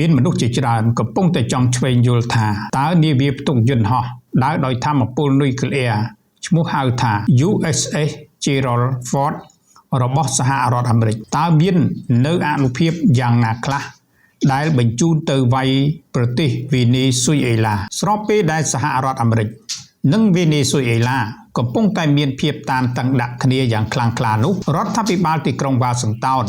មានមនុស្សជាច្រើនកំពុងតែចង់ឆ្វេងយល់ថាតើនាវាផ្ទុកយន្តហោះដើរដោយថាមពលនុយក្លេអ៊ែរឈ្មោះហៅថា USS Gerald Ford របស់សហរដ្ឋអាមេរិកតើមាននៅអនុភាពយ៉ាងណាខ្លះដែលបញ្ជូនទៅវាយប្រទេសវេណេស៊ុយអេឡាស្របពេលដែលសហរដ្ឋអាមេរិកនិងវេណេស៊ុយអេឡាកំពុងតែមានភាពតានតឹងដាក់គ្នាយ៉ាងខ្លាំងក្លានោះរដ្ឋាភិបាលទីក្រុងវ៉ាស៊ីនតោន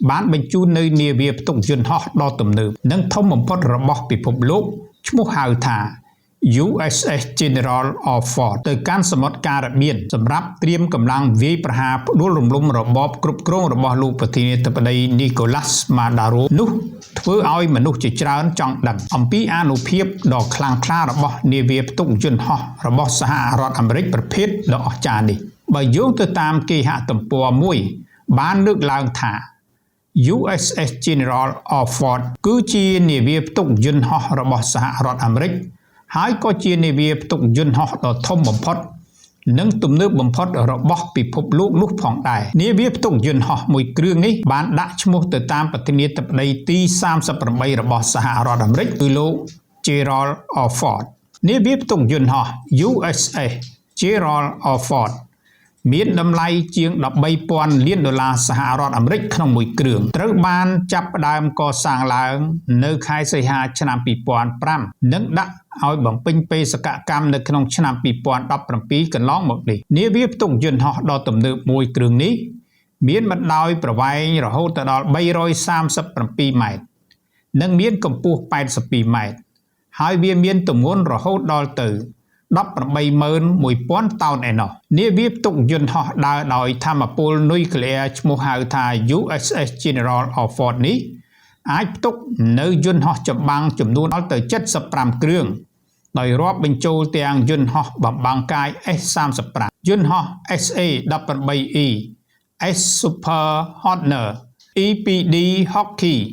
បានបញ្ជូននៅនាវាផ្ទុកយន្តហោះដ៏ទំនើបនិងធំបំផុតរបស់ពិភពលោកឈ្មោះហៅថា USS General Ford ទៅកាន់សមុទ្រការ៉ាបៀនសម្រាប់ត្រៀមកម្លាំងវាយប្រហារផ្ដួលរំលំរបបគ្រប់គ្រងរបស់លោកប្រធានាធិបតី Nicolas Maduro នោះធ្វើឲ្យមនុស្សជាច្រើនចង់ដឹងអំពីអានុភាពដ៏ខ្លាំងក្លារបស់នាវាផ្ទុកយន្តហោះរបស់សហរដ្ឋអាមេរិកប្រភេទដ៏អស្ចារ្យនេះបើយោងទៅតាមគេហទំព័រមួយបានលើកឡើងថា USS General Ford គឺជានាវាផ្ទុកយន្តហោះរបស់សហរដ្ឋអាមេរិកហើយក៏ជានាវាផ្ទុកយន្តហោះដ៏ធំបំផុតនិងទំនើបបំផុតរបស់ពិភពលោកនោះផងដែរនាវាផ្ទុកយន្តហោះមួយគ្រឿងនេះបានដាក់ឈ្មោះទៅតាមប្រធានាធិបតីទី38របស់សហរដ្ឋអាមេរិកគឺលោក Gerald Ford នាវាផ្ទុកយន្តហោះ USS Gerald Ford មានតម្លៃជាង $13,000 លានសហរដ្ឋអាមេរិកក្នុងមួយគ្រឿងត្រូវបានចាប់ផ្ដើមកសាងឡើងនៅខែសីហាឆ្នាំ2005និងដាក់ឲ្យបំពេញបេសកកម្មនៅក្នុងឆ្នាំ2017កន្លងមកនេះនាវាផ្ទុកយន្តហោះដ៏ទំនើបមួយគ្រឿងនេះមានបណ្ដោយប្រវែងរហូតដល់337ម៉ែត្រនិងមានកម្ពស់82ម៉ែត្រហើយវាមានទម្ងន់រហូតដល់ទៅ181,000 តោនឯណោះនាវាផ្ទុកយន្តហោះដើរដោយថាមពលនុយក្លេអ៊ែរឈ្មោះហៅថា USS General Ford នេះអាចផ្ទុកនៅយន្តហោះចម្បាំងចំនួនដល់ទៅ75គ្រឿងដោយរាប់បញ្ចូលទាំងយន្តហោះបំបាំងកាយ S-35 យន្តហោះ SA-18E S Super Hornet EPD Hawkeye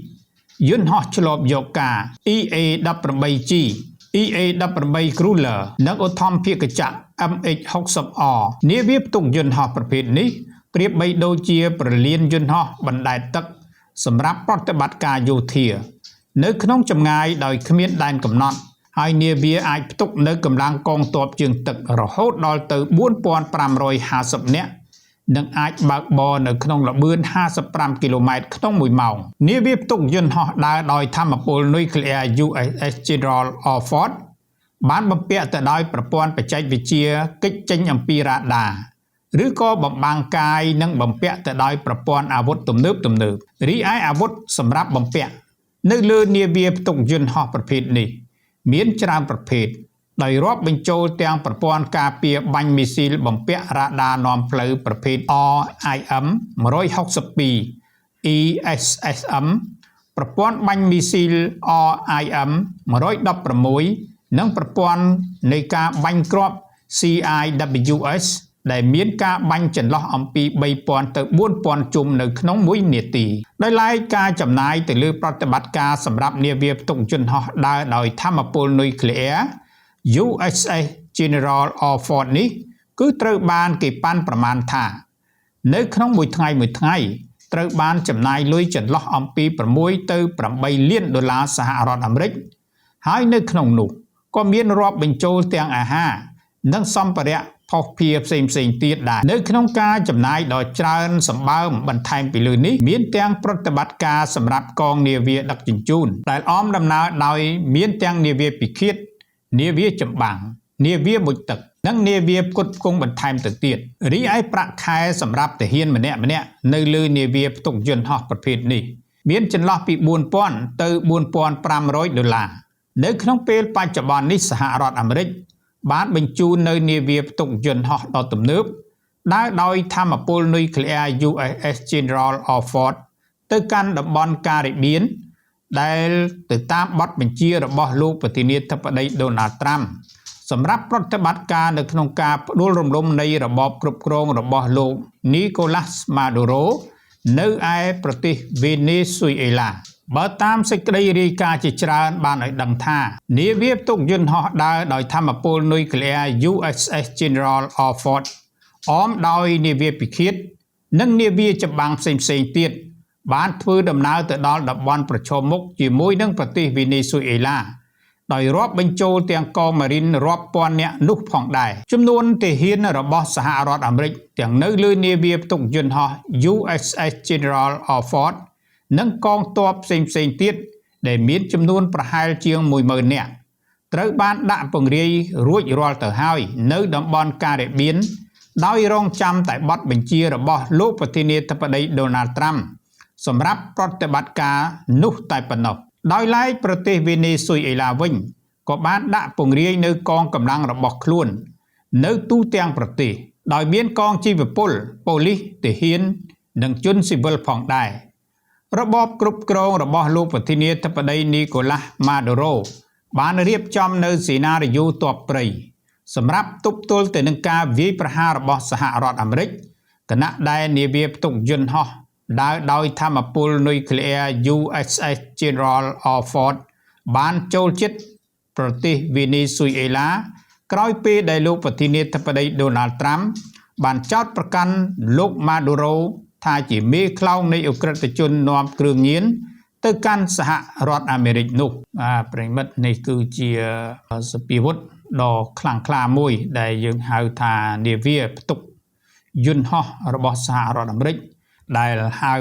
យន្តហោះឆ្លប់យកការ EA-18G EA-18 Cruiser និងឧទ្ធម្ភាគចក្រ MH-60R នាវាផ្ទុកយន្តហោះប្រភេទនេះប្រៀបបីដូចជាប្រលានយន្តហោះបណ្ដែតទឹកសម្រាប់ប្រតិបត្តិការយោធានៅក្នុងចម្ងាយដោយគ្មានដែនកំណត់ហើយនាវាអាចផ្ទុកនៅកម្លាំងកងទ័ពជើងទឹករហូតដល់ទៅ 4,550 នាក់និងអាចបើកបរនៅក្នុងល្បឿន55គីឡូម៉ែត្រក្នុង1ម៉ោងនាវាផ្ទុកយន្តហោះដើរដោយថាមពលនុយក្លេអ៊ែរ USS General Ford បានបំពាក់ទៅដោយប្រព័ន្ធបច្ចេកវិទ្យាគេចចេញអំពីរ៉ាដាឬក៏បំបាំងកាយនិងបំពាក់ទៅដោយប្រព័ន្ធអាវុធទំនើបរីឯអាវុធសម្រាប់បំពាក់នៅលើនាវាផ្ទុកយន្តហោះប្រភេទនេះមានច្រើនប្រភេទដោយរាប់បញ្ចូលទាំងប្រព័ន្ធការពារបាញ់មីស៊ីលបំពាក់រ៉ាដានាំផ្លូវប្រភេទ RIM 162 ESSM ប្រព័ន្ធបាញ់មីស៊ីល RIM 116និងប្រព័ន្ធនៃការបាញ់គ្រាប់ CIWS ដែលមានការបាញ់ចន្លោះអំពី 3,000 ទៅ 4,000 ជុំនៅក្នុង1នាទីដោយឡែកការចំណាយទៅលើប្រតិបត្តិការសម្រាប់នាវាផ្ទុកយន្តហោះដើរដោយថាមពលនុយក្លេអ៊ែរ USS General Ford នេះគឺត្រូវបានគេប៉ាន់ប្រមាណថានៅក្នុងមួយថ្ងៃត្រូវបានចំណាយលុយចន្លោះអំពី6ទៅ8លាន$សហរដ្ឋអាមេរិកហើយនៅក្នុងនោះក៏មានរាប់បញ្ចូលទាំងអាហារនិងសម្ភារៈភស្តុភារផ្សេងទៀតដែរនៅក្នុងការចំណាយដ៏ច្រើនសម្បើមបន្ថែមពីលើនេះមានទាំងប្រតិបត្តិការសម្រាប់កងនាវាដឹកជញ្ជូនដែលអមដំណើរដោយមានទាំងនាវាពិឃាតនាវាចម្បាំងនាវាមុជទឹកនិងនាវាផ្គត់ផ្គង់បន្ថែមទៅទៀតរីឯប្រាក់ខែសម្រាប់ទាហានម្នាក់នៅលើនាវាផ្ទុកយន្តហោះប្រភេទនេះមានចន្លោះពី 4,000 ទៅ $4,500 នៅក្នុងពេលបច្ចុប្បន្ននេះសហរដ្ឋអាមេរិកបានបញ្ជូននៅនាវាផ្ទុកយន្តហោះដ៏ទំនើបដើរដោយថាមពលនុយក្លេអ៊ែរ USS General Ford ទៅកាន់តំបន់ការ៉ាបៀនដែលទៅតាមបទបញ្ជារបស់លោកប្រធានាធិបតី Donald Trump សម្រាប់ប្រតិបត្តិការនៅក្នុងការផ្ដួលរំលំនៃរបបគ្រប់គ្រងរបស់លោក Nicolas Maduro នៅឯប្រទេសវេណេស៊ុយអេឡាបើតាមសេចក្តីរាយការណ៍ជាច្រើនបានឲ្យដឹងថានាវាផ្ទុកយន្តហោះដើរដោយថាមពលនុយក្លេអ៊ែរ USS General Ford អមដោយនាវាពិឃាតនិងនាវាចម្បាំងផ្សេងទៀត បានធ្វើដំណើរទៅដល់តំបន់ប្រឈមមុខជាមួយនឹងប្រទេសវេណេស៊ុយអេឡាដោយរាប់បញ្ចូលទាំងកងម៉ារីនរាប់ពាន់នាក់នោះផងដែរចំនួនទាហានរបស់សហរដ្ឋអាមេរិកទាំងនៅលើនាវាផ្ទុកយន្តហោះ USS General Alford និងកងទ័ពផ្សេងៗទៀតដែលមានចំនួនប្រហែលជាង 10,000 នាក់ត្រូវបានដាក់ពង្រាយរួចរាល់ទៅហើយនៅតំបន់ការ៉េបៀនដោយរងចាំតែបទបញ្ជារបស់លោកប្រធានាធិបតី Donald Trump សម្រាប់ប្រតិបត្តិការនោះតែប៉ុណ្ណោះដោយឡែកប្រទេសវេណេស៊ុយអេឡាវិញក៏បានដាក់ពង្រាយនៅកងកម្លាំងរបស់ខ្លួននៅទូទាំងប្រទេសដោយមានកងជីវពលប៉ូលីសទាហាននិងជនស៊ីវិលផងដែររបបគ្រប់គ្រងរបស់លោកប្រធានាធិបតីនីកូឡាស់ម៉ាដូរ៉ូបានរៀបចំនៅសេណារីយ៉ូទ័ពព្រៃសម្រាប់ទប់ទល់ទៅនឹងការវាយប្រហាររបស់សហរដ្ឋអាមេរិកគណៈដែលនាវាផ្ទុកយន្តហោះដើរដោយថាមពលនុយក្លេអ៊ែរ USS General Alford បានចូលជិតប្រទេសវេណេស៊ុយអេឡាក្រោយពេលដែលលោកប្រធានាធិបតី Donald Trump បានចោទប្រកាន់លោក Maduro ថាជាមេខ្លោងនៃអក្រិតជននាំគ្រឿងញៀនទៅកាន់សហរដ្ឋអាមេរិកនោះប្រិមិត្តនេះគឺជាសភាវុធដ៏ខ្លាំងក្លាមួយដែលយើងហៅថានាវាផ្ទុកយន្តហោះរបស់សហរដ្ឋអាមេរិកដែលហៅ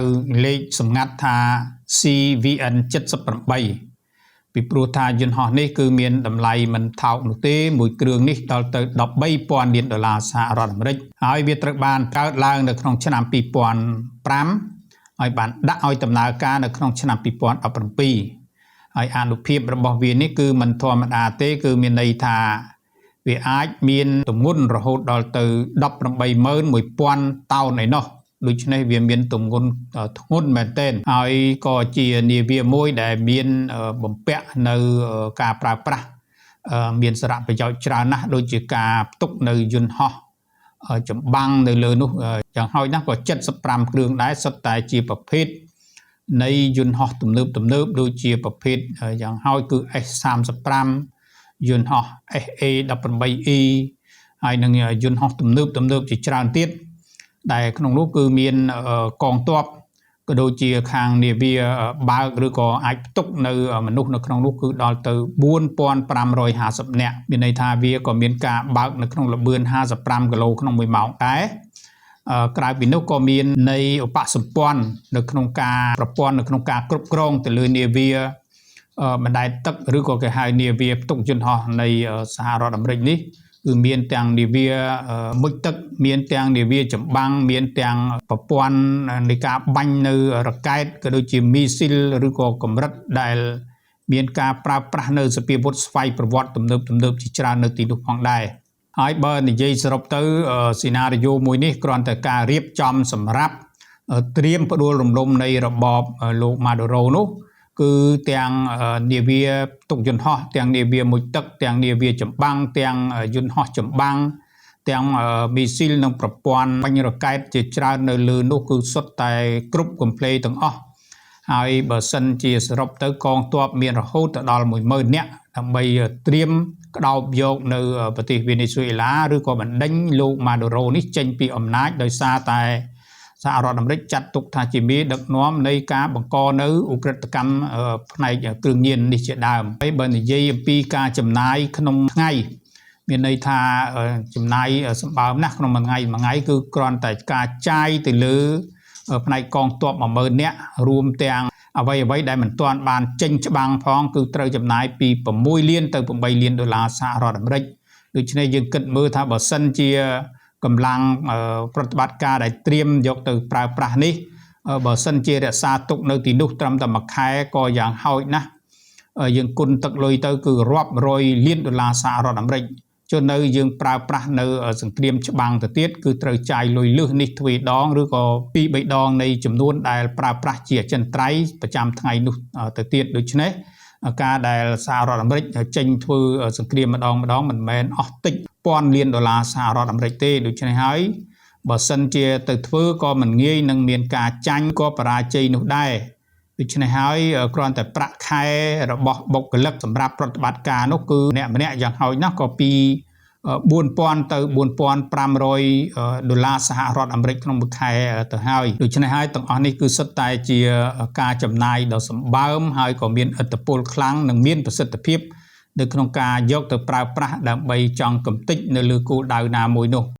លេខសម្ងាត់ថា CVN 78ពីព្រោះថាយន្តហោះនេះគឺមានតម្លៃមិនថោកនោះទេមួយគ្រឿងនេះដល់ទៅ $13,000 លានសហរដ្ឋអាមេរិកហើយវាត្រូវបានកើតឡើងនៅក្នុងឆ្នាំ2005ហើយបានដាក់ឲ្យដំណើរការនៅក្នុងឆ្នាំ2017ហើយអានុភាពរបស់វានេះគឺមិនធម្មតាទេគឺមានន័យថាវាអាចមានទម្ងន់រហូតដល់ទៅ 18,100,000 តោនឯណោះដូច្នេះវាមានទម្ងន់ធ្ងន់មែនទែនហើយក៏ជានាវាមួយដែលមានបំពាក់នៅការប្រើប្រាស់មានសារៈប្រយោជន៍ច្រើនណាស់ដូចជាការផ្ទុកនៅយន្តហោះចម្បាំងនៅលើនោះយ៉ាងហោចណាស់ក៏75គ្រឿងដែរសុទ្ធតែជាប្រភេទនៃយន្តហោះទំនើបដូចជាប្រភេទយ៉ាងហោចគឺ S35 យន្តហោះ SA-18E ហើយនឹងយន្តហោះទំនើបជាច្រើនទៀតដែលក្នុងនោះគឺមានកងទ័ពក៏ដូចជាខាងនាវាបើកឬក៏អាចផ្ទុកនៅមនុស្សនៅក្នុងនោះគឺដល់ទៅ 4,550 នាក់មានន័យថាវាក៏មានការបើកនៅក្នុងល្បឿន55គីឡូក្នុង1ម៉ោងដែរក្រៅពីនោះក៏មាននៃឧបសម្ព័ន្ធនៅក្នុងការប្រព័ន្ធនៅក្នុងការគ្រប់គ្រងទៅលើនាវាបណ្ដែតទឹកឬក៏គេហៅនាវាផ្ទុកយន្តហោះនៃសហរដ្ឋអាមេរិកនេះគឺមានទាំងនាវាមុជទឹកមានទាំងនាវាចម្បាំងមានទាំងប្រព័ន្ធនៃការបាញ់នៅរ៉ាកែតក៏ដូចជាមីស៊ីលឬក៏កម្រិតដែលមានការប្រើប្រាស់នៅសភាវុធស្វ័យប្រវត្តិទំនើបជាច្រើននៅទីនោះផងដែរហើយបើនិយាយសរុបទៅសេណារីយ៉ូមួយនេះគ្រាន់តែការរៀបចំសម្រាប់ត្រៀមផ្ដួលរំលំនៃរបបលោក Maduro នោះគឺទាំងនាវាផ្ទុកយន្តហោះទាំងនាវាមុជទឹកទាំងនាវាចម្បាំងទាំងយន្តហោះចម្បាំងទាំងមីស៊ីលនិងប្រព័ន្ធបាញ់រ៉ាកែតជាច្រើននៅលើនោះគឺសុទ្ធតែគ្រប់កំភ្លេទាំងអស់ហើយបើសិនជាសរុបទៅកងទ័ពមានរហូតដល់ 10,000 នាក់ដើម្បីត្រៀមក្តោបយកនៅប្រទេសវេណេស៊ុយអេឡាឬក៏បណ្ដេញលោក Maduro នេះចេញពីអំណាចដោយសារតែសហរដ្ឋអាមេរិកចាត់ទុកថាជាមេដឹកនាំនៃការបង្កនៅឧក្រិដ្ឋកម្មផ្នែកគ្រឿងញៀននេះជាដើមហើយបើនិយាយអំពីការចំណាយក្នុងថ្ងៃមានន័យថាចំណាយសម្បើមណាស់ក្នុងមួយថ្ងៃគឺគ្រាន់តែការចាយទៅលើផ្នែកកងទ័ព 10,000 នាក់រួមទាំងអ្វីដែលមិនទាន់បានចេញច្បាំងផងគឺត្រូវចំណាយពី6លានទៅ8លានដុល្លារសហរដ្ឋអាមេរិកដូច្នេះយើងគិតមើលថាបើសិនជាកម្លាំងប្រតិបត្តិការដែលត្រៀមយកទៅប្រើប្រាស់នេះបើសិនជារក្សាទុកនៅទីនោះត្រឹមតែមួយខែក៏យ៉ាងហោចណាស់យើងគុណទឹកលុយទៅគឺរាប់រយលានដុល្លារសហរដ្ឋអាមេរិកចុះនៅយើងប្រើប្រាស់នៅសង្គ្រាមច្បាំងទៅទៀតគឺត្រូវចាយលុយលឹះនេះទ្វេដងឬក៏2-3 ដងនៃចំនួនដែលប្រើប្រាស់ជាអចិន្ត្រៃយ៍ប្រចាំថ្ងៃនោះទៅទៀតដូច្នេះការដែលសហរដ្ឋអាមេរិកចេញធ្វើសង្គ្រាមម្ដងមិនមែនអស់តិចពាន់លានដុល្លារសហរដ្ឋអាមេរិកទេដូច្នេះហើយបើសិនជាទៅធ្វើក៏មិនងាយនឹងមានការចាញ់ក៏បរាជ័យនោះដែរដូច្នេះហើយគ្រាន់តែប្រាក់ខែរបស់បុគ្គលិកសម្រាប់ប្រតិបត្តិការនោះគឺម្នាក់យ៉ាងហោចណាស់ក៏ពី 4,000 ទៅ 4,500 ដុល្លារសហរដ្ឋអាមេរិកក្នុងមួយខែទៅហើយដូច្នេះហើយទាំងអស់នេះគឺសុទ្ធតែជាការចំណាយដ៏សម្បើមហើយក៏មានឥទ្ធិពលខ្លាំងនិងមានប្រសិទ្ធភាពនៅក្នុងការយកទៅប្រើប្រាស់ដើម្បីចង់កំទេចនៅលើគោលដៅណាមួយនោះ